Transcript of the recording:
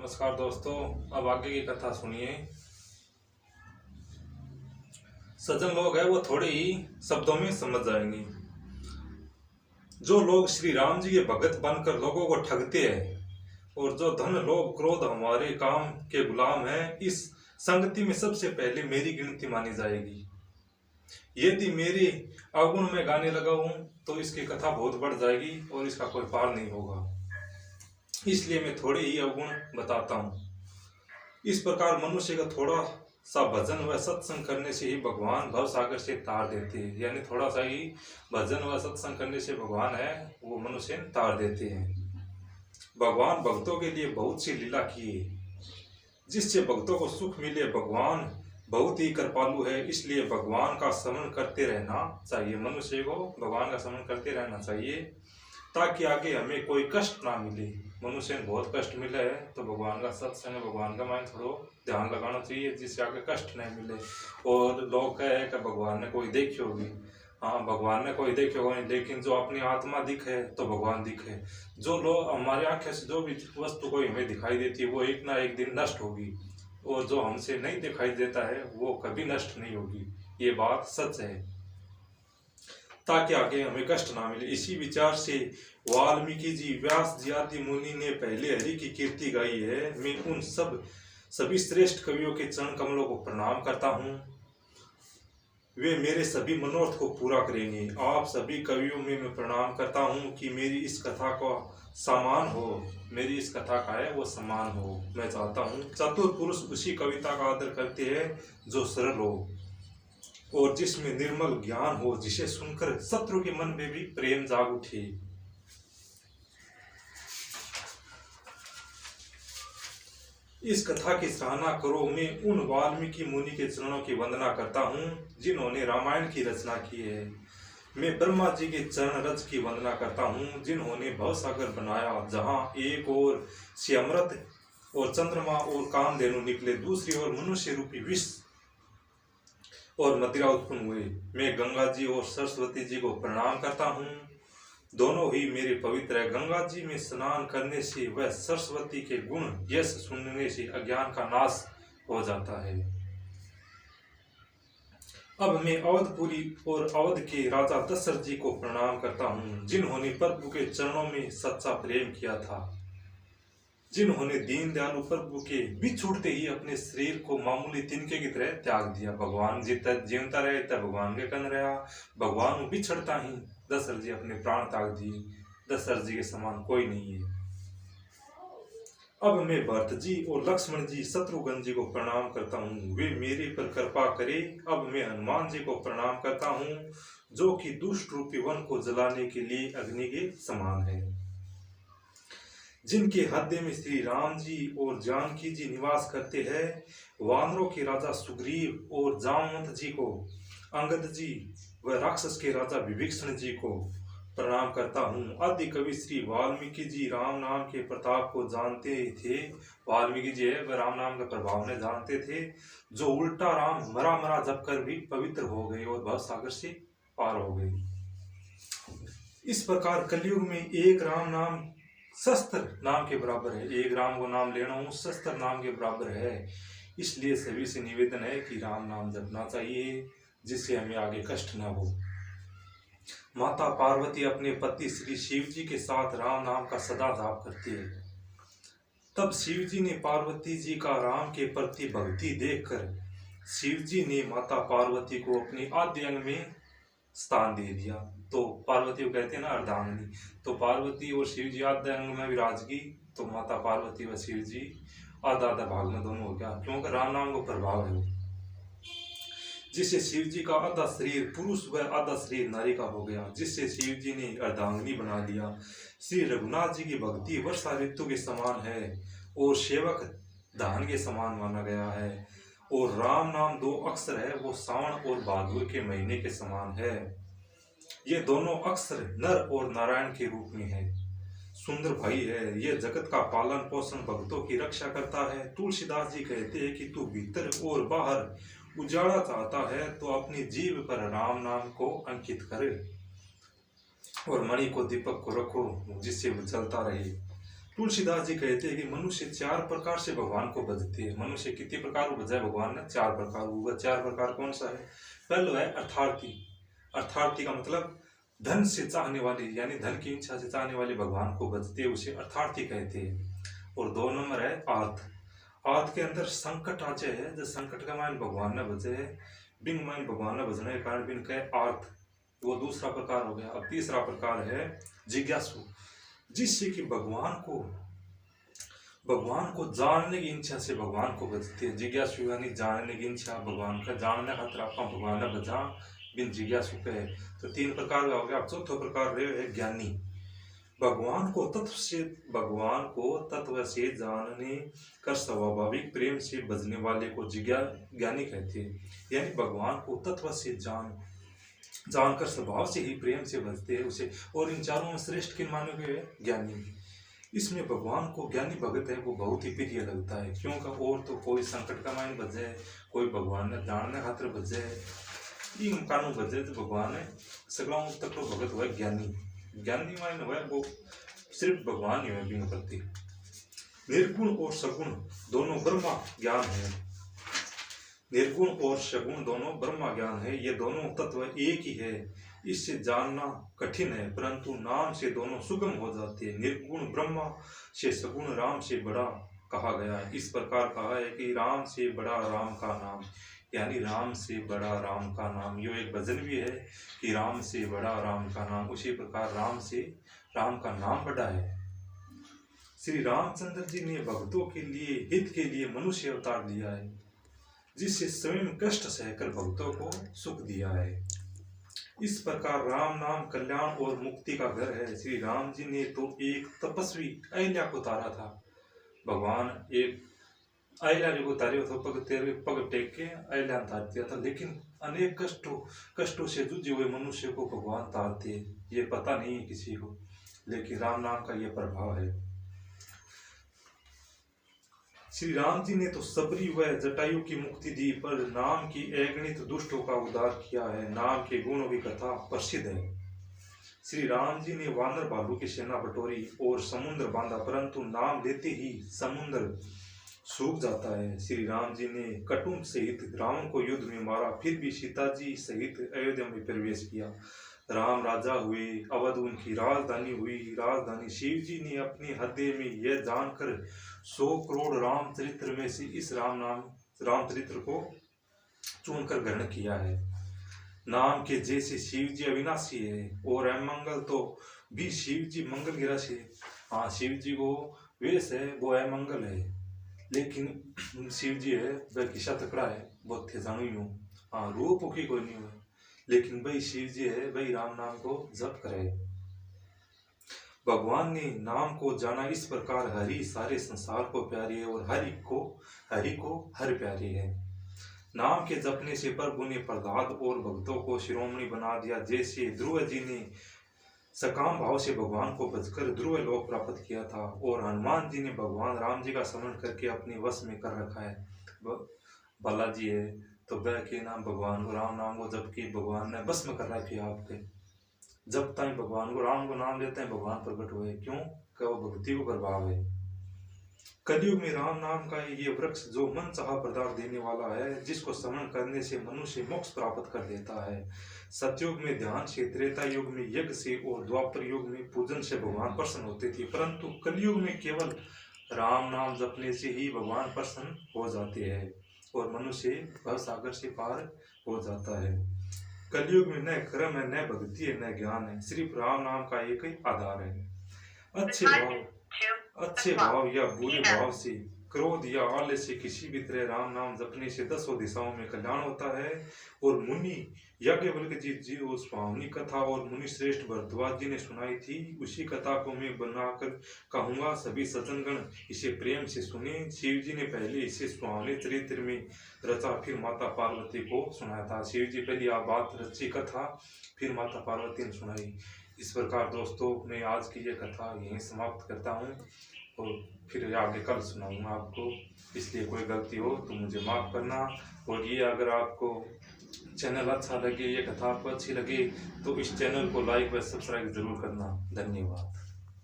नमस्कार दोस्तों, अब आगे की कथा सुनिए। सज्जन लोग हैं वो थोड़े ही शब्दों में समझ जाएंगे। जो लोग श्री राम जी के भगत बनकर लोगों को ठगते हैं और जो धन लोभ क्रोध हमारे काम के गुलाम हैं, इस संगति में सबसे पहले मेरी गिनती मानी जाएगी। यदि मेरे अवगुण में गाने लगा हूं तो इसकी कथा बहुत बढ़ जाएगी और इसका कोई पार नहीं होगा। इसलिए मैं थोड़े ही अवगुण बताता हूँ। इस प्रकार मनुष्य का थोड़ा सा भजन व सत्संग करने से ही भगवान भव सागर से तार देते हैं। यानी थोड़ा सा ही भजन व सत्संग करने से भगवान है वो मनुष्य तार देते हैं। भगवान भक्तों के लिए बहुत सी लीला किए जिससे भक्तों को सुख मिले। भगवान बहुत ही कृपालु है, इसलिए भगवान का स्मरण करते रहना चाहिए। मनुष्य को भगवान का स्मरण करते रहना चाहिए ताकि आगे हमें कोई कष्ट ना मिले। मनुष्य को बहुत कष्ट मिला है तो भगवान का सत्संग भगवान का माइंड थोड़ा ध्यान लगाना चाहिए जिससे आगे कष्ट नहीं मिले। और लोग कहे कि भगवान ने कोई देखी होगी, हाँ भगवान ने कोई देखी होगी, लेकिन जो अपनी आत्मा दिखे तो भगवान दिखे। जो लोग हमारी आंखें से जो भी वस्तु कोई हमें दिखाई देती है वो एक ना एक दिन नष्ट होगी, और जो हमसे नहीं दिखाई देता है वो कभी नष्ट नहीं होगी। ये बात सच है, ताकि आगे हमें कष्ट ना मिले। इसी विचार से वाल्मीकि जी, व्यास जी आदि मुनि ने पहले हरि की कीर्ति गाई है। मैं उन सभी श्रेष्ठ कवियों के चरण कमलों को प्रणाम करता हूँ। वे मेरे सभी मनोरथ को पूरा करेंगे। आप सभी कवियों में मैं प्रणाम करता हूँ कि मेरी इस कथा का सम्मान हो, मेरी इस कथा का है वो सम्मान हो। मैं चाहता हूँ चतुर पुरुष उसी कविता का आदर करते हैं जो सरल हो और जिसमें निर्मल ज्ञान हो, जिसे सुनकर शत्रु के मन में भी प्रेम जाग उठे। इस कथा की सराहना करो। मैं उन वाल्मीकि मुनि के चरणों की वंदना करता हूँ जिन्होंने रामायण की रचना की है। मैं ब्रह्मा जी के चरण रज की वंदना करता हूँ जिन्होंने भवसागर बनाया, जहाँ एक ओर से अमृत और चंद्रमा और कामधेनु निकले, दूसरी ओर मनुष्य रूपी विष और मदिरा उत्पन्न हुए। मैं गंगा जी और सरस्वती जी को प्रणाम करता हूँ, दोनों ही मेरे पवित्र है। गंगा जी में स्नान करने से वह सरस्वती के गुण यश सुनने से अज्ञान का नाश हो जाता है। अब मैं अवधपुरी और अवध के राजा दशरथ जी को प्रणाम करता हूँ जिन्होंने प्रभु के चरणों में सच्चा प्रेम किया था, जिन्होंने दीन दयालु प्रभु के बिछुड़ते ही अपने शरीर को मामूली तिनके की तरह त्याग दिया। भगवान जितना जीवता रहे तब भगवान के कन रहा, भगवान बिछड़ता ही दशरथ जी अपने प्राण त्याग दिए। दशरथ जी के समान कोई नहीं है। अब मैं भरत जी और लक्ष्मण जी, शत्रुघ्न जी को प्रणाम करता हूँ, वे मेरे पर कृपा करे। अब मैं हनुमान जी को प्रणाम करता हूँ जो कि दुष्ट रूपी वन को जलाने के लिए अग्नि के समान है, जिनके हृदय में श्री राम जी और जानकी जी निवास करते हैं। वानरों के राजा सुग्रीव और जामवंत जी को, अंगद जी व राक्षस के राजा विभीषण जी को प्रणाम करता हूँ। आदि कवि श्री वाल्मीकि जी राम नाम के प्रताप को जानते थे। वाल्मीकि जी है वह राम नाम के प्रभाव ने जानते थे, जो उल्टा राम मरा मरा जप कर भी पवित्र हो गए और भव सागर से पार हो गए। इस प्रकार कलयुग में एक राम नाम शस्त्र नाम के बराबर है। एक राम को नाम लेना हूँ शस्त्र नाम के बराबर है। इसलिए सभी से निवेदन है कि राम नाम जपना चाहिए जिससे हमें आगे कष्ट न हो। माता पार्वती अपने पति श्री शिव जी के साथ राम नाम का सदा जाप करती है। तब शिव जी ने पार्वती जी का राम के प्रति भक्ति देखकर शिव जी ने माता पार्वती को अपनी आद्य अंग में स्थान दे दिया। तो पार्वती को कहते हैं ना अर्धांगिनी। तो पार्वती और शिव जी आद्य अंग में विराजगी, तो माता पार्वती व शिव जी आधा आधा भाग में दोनों हो गया, क्योंकि राम नाम को प्रभाव है, जिससे शिव जी का आधा शरीर पुरुष व आधा शरीर नारी का हो गया, जिससे शिव जी ने अर्धांगिनी बना दिया। श्री रघुनाथ जी की भक्ति वर्षा ऋतु के समान है और सेवक धान के समान माना गया है। और राम नाम दो अक्षर है, वो सावन और भादुआ के महीने के समान है। ये दोनों अक्षर नर और नारायण के रूप में है। सुंदर भाई है, ये जगत का पालन पोषण भक्तों की रक्षा करता है। तुलसीदास जी कहते हैं कि तू भीतर और बाहर उजाड़ा चाहता है तो अपनी जीभ पर राम नाम को अंकित करे और मणि को दीपक को रखो जिससे वो जलता रहे। तुलसीदास जी कहते हैं कि मनुष्य 4 प्रकार से भगवान को भजते हैं। मनुष्य कितने प्रकार को भजाए भगवान ने? 4 प्रकार। वह 4 प्रकार कौन सा है? पहला है अर्थार्थी। अर्थार्थी का मतलब धन से चाहने वाले, यानी धन की इच्छा से चाहने वाले भगवान को भजते हैं, उसे अर्थार्थी कहते हैं। और 2 नंबर है आर्थ। आर्थ के अंदर संकट आ जाए, जो संकट का मान भगवान ने भजे है, बिन मान भगवान ने भजने के कारण बिन कहे आर्थ, वो दूसरा प्रकार हो गया। अब तीसरा प्रकार है जिज्ञासु, जिससे कि भगवान को जानने की इच्छा से भगवान को भजते हैं। जिज्ञासु यानी जानने की इच्छा, भगवान का जानने खातिर आप भगवान ने भजा बिन जिज्ञासु कहे। तो 3 प्रकार का हो गया। अब चौथा प्रकार रहे है ज्ञानी। भगवान को तत्व से जानने कर स्वाभाविक प्रेम से भजने वाले को ज्ञानी कहते हैं। यानी भगवान को तत्व से जानकर स्वभाव से ही प्रेम से भजते हैं उसे। और इन चारों में श्रेष्ठ किन माने गए? ज्ञानी। इसमें भगवान को ज्ञानी भगत है वो बहुत ही प्रिय लगता है। क्यों का? और तो कोई संकट का मान भजे, कोई भगवान ने जानने खातिर भजे, इन कानून भजे तो भगवान ने सगला तक तो भगत हुआ ज्ञानी। ज्ञानी मान हुआ वो सिर्फ भगवान ही है बिन प्रति। निर्गुण और सगुण दोनों ब्रह्मा ज्ञान है। निर्गुण और सगुण दोनों ब्रह्मा ज्ञान है। ये दोनों तत्व एक ही है। इससे जानना कठिन है, परंतु नाम से दोनों सुगम हो जाते हैं। निर्गुण ब्रह्मा से सगुण राम से बड़ा कहा गया है। इस प्रकार कहा है कि राम से बड़ा राम का नाम, यानी राम से बड़ा राम का नाम। यो एक भजन भी है कि राम से बड़ा राम का नाम। उसी प्रकार राम से राम का नाम बड़ा है। श्री रामचंद्र जी ने भक्तों के लिए, हित के लिए मनुष्य अवतार लिया है, जिससे स्वयं कष्ट सहकर भक्तों को सुख दिया है। इस प्रकार राम नाम कल्याण और मुक्ति का घर है। श्री राम जी ने तो एक तपस्वी अहिल्या को तारा था। भगवान एक अहिल्या को तारे तो पग टेक के अहिल्या तार दिया था, लेकिन अनेक कष्टों से जूझे हुए मनुष्य को भगवान तारते, ये पता नहीं है किसी को, लेकिन राम नाम का ये प्रभाव है। श्री राम जी ने तो सबरी व जटायु की मुक्ति दी, पर नाम की अगणित दुष्टों का उद्धार किया है। नाम के गुणों की कथा प्रसिद्ध है। श्री राम जी ने वानर भालू की सेना बटोरी और समुद्र बांधा, परंतु नाम लेते ही समुद्र सूख जाता है। श्री राम जी ने कटुंब सहित रावण को युद्ध में मारा, फिर भी सीता जी सहित अयोध्या में प्रवेश किया। राम राजा हुए, अवध उनकी राजधानी हुई। राजधानी शिव जी ने अपने हृदय में यह जानकर 100 करोड़ रामचरित्र में से इस रामचरित्र को चुनकर ग्रहण किया है। नाम के जैसे शिव जी अविनाशी है और अमंगल तो भी शिव जी मंगल गिरासी है। हाँ, शिव जी को वेश है वो अमंगल है, लेकिन शिव जी है वह किसा तकड़ा है, बहुत थे जानू हूँ। हाँ, रूप की कोई नहीं हुआ, लेकिन भाई शिव जी है भाई राम नाम को जप करे। भगवान ने नाम को जाना इस प्रकार, हरि सारे संसार को प्यारी है और हरि को हर प्यारी है। नाम के जपने से प्रभु ने प्रहलाद और भक्तों को शिरोमणि बना दिया। जैसे ध्रुव जी ने सकाम भाव से भगवान को भजकर ध्रुव लोक प्राप्त किया था, और हनुमान जी ने भगवान राम जी का स्मरण करके अपने वश में कर रखा है। बालाजी है तो वह के नाम भगवान को राम नाम को जब की भगवान ने बस में कर रखी है आपके। जब तक भगवान को राम को नाम लेते हैं भगवान प्रकट हुए, क्यों? कि वो भक्ति को प्रभाव है। कलयुग में राम नाम का ये वृक्ष जो मन चाहा पदार्थ देने वाला है, जिसको स्मरण करने से मनुष्य मोक्ष प्राप्त कर देता है। सतयुग में ध्यान से, त्रेता युग में यज्ञ से और द्वापर युग में पूजन से भगवान प्रसन्न होते थे, परंतु कलयुग में केवल राम नाम जपने से ही भगवान प्रसन्न हो जाते हैं और मनुष्य भव सागर से पार हो जाता है। कलयुग में न कर्म है, न भक्ति है, न ज्ञान है, सिर्फ राम नाम का एक ही आधार है। अच्छे भाव या बुरे भाव से, क्रोध या आलस्य से किसी भी तरह राम नाम जपने से 10 दिशाओं में कल्याण होता है। और मुनि याज्ञवल्क्य जी उस पावनी कथा और मुनि श्रेष्ठ भरद्वाज जी ने सुनाई थी, उसी कथा को मैं बनाकर कहूँगा, सभी सज्जनगण इसे प्रेम से सुने। शिव जी ने पहले इसे सुहावने चरित्र में रचा, फिर माता पार्वती को सुनाया था। शिव जी पहले आप बात रची कथा, फिर माता पार्वती ने सुनाई। इस प्रकार दोस्तों मैं आज की ये कथा यहीं समाप्त करता हूँ और फिर आगे कल सुनाऊंगा आपको। इसलिए कोई गलती हो तो मुझे माफ़ करना। और ये अगर आपको चैनल अच्छा लगे, ये कथा आपको अच्छी लगे तो इस चैनल को लाइक व सब्सक्राइब जरूर करना। धन्यवाद।